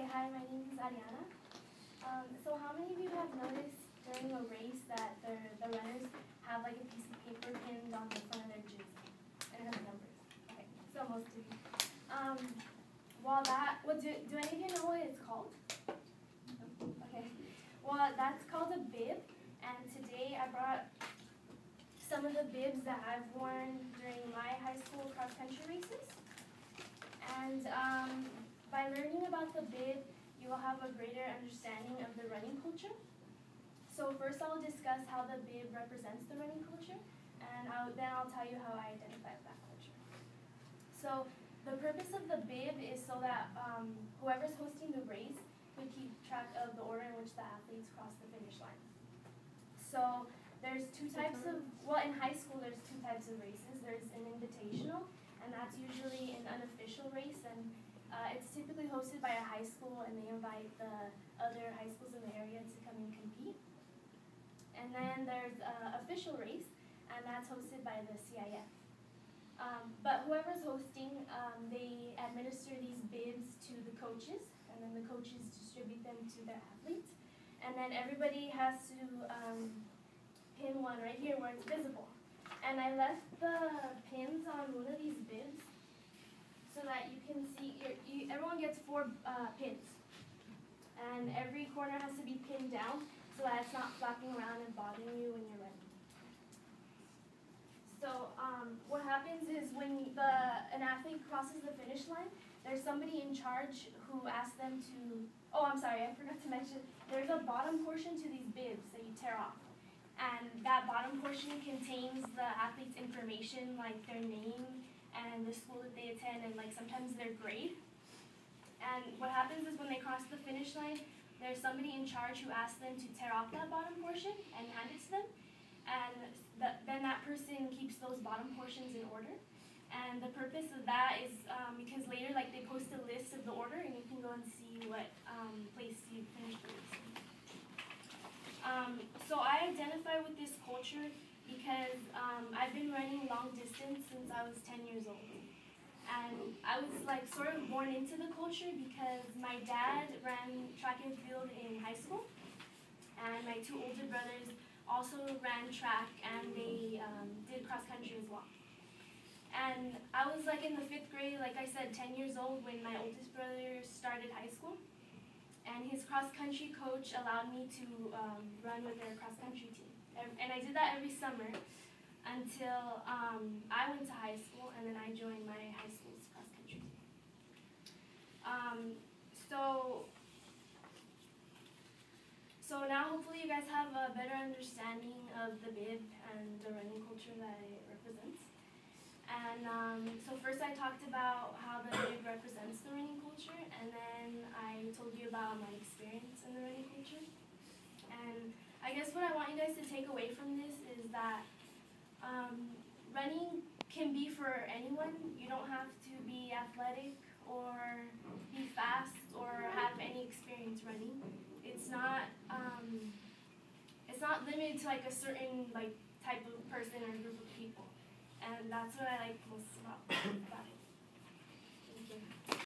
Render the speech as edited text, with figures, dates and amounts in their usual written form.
hi, my name is Ariana. So how many of you have noticed during a race that the runners have like a piece of paper pinned on the front of their jersey and it has numbers? Okay, so most of you. Do any of you know what it's called? No? Okay. Well, that's called a bib, and today I brought some of the bibs that I've worn during my high school cross-country races. And by learning about the bib, you will have a greater understanding of the running culture. So first I'll discuss how the bib represents the running culture, and then I'll tell you how I identify with that culture. So the purpose of the bib is so that whoever's hosting the race could keep track of the order in which the athletes cross the finish line. So there's two types of, well, in high school there's two types of races. There's an invitational, and that's usually an unofficial race, and it's typically hosted by a high school, and they invite the other high schools in the area to come and compete. And then there's an official race, and that's hosted by the CIF. But whoever's hosting, they administer these bibs to the coaches, and then the coaches distribute them to their athletes. And then everybody has to pin one right here where it's visible. And I left the pins on one of these bibs so that you can see, everyone gets 4 pins. And every corner has to be pinned down so that it's not flapping around and bothering you when you're running. So what happens is when an athlete crosses the finish line, there's somebody in charge who asks them to, oh, I'm sorry, I forgot to mention, there's a bottom portion to these bibs that you tear off. And that bottom portion contains the athlete's information, like their name and the school that they attend, and like sometimes their grade. And what happens is when they cross the finish line, there's somebody in charge who asks them to tear off that bottom portion and hand it to them. And then that person keeps those bottom portions in order. And the purpose of that is because later, like, they post a list of the order, and you can go and see what place you finished the race in. So I identify with this culture because I've been running long distance since I was 10 years old. And I was like sort of born into the culture because my dad ran track and field in high school, and my 2 older brothers also ran track, and they did cross country as well. And I was like in the 5th grade, like I said, 10 years old when my oldest brother started high school. And his cross-country coach allowed me to run with their cross-country team. And I did that every summer until I went to high school, and then I joined my high school's cross-country team. So now hopefully you guys have a better understanding of the bib and the running culture that it represents. And so first I talked about how the bib represents the running culture, and then I told you about my experience in the running culture. And I guess what I want you guys to take away from this is that running can be for anyone. You don't have to be athletic or be fast or have any experience running. It's not limited to like a certain like type of person or group of people. And that's what I like most about it. Thank you.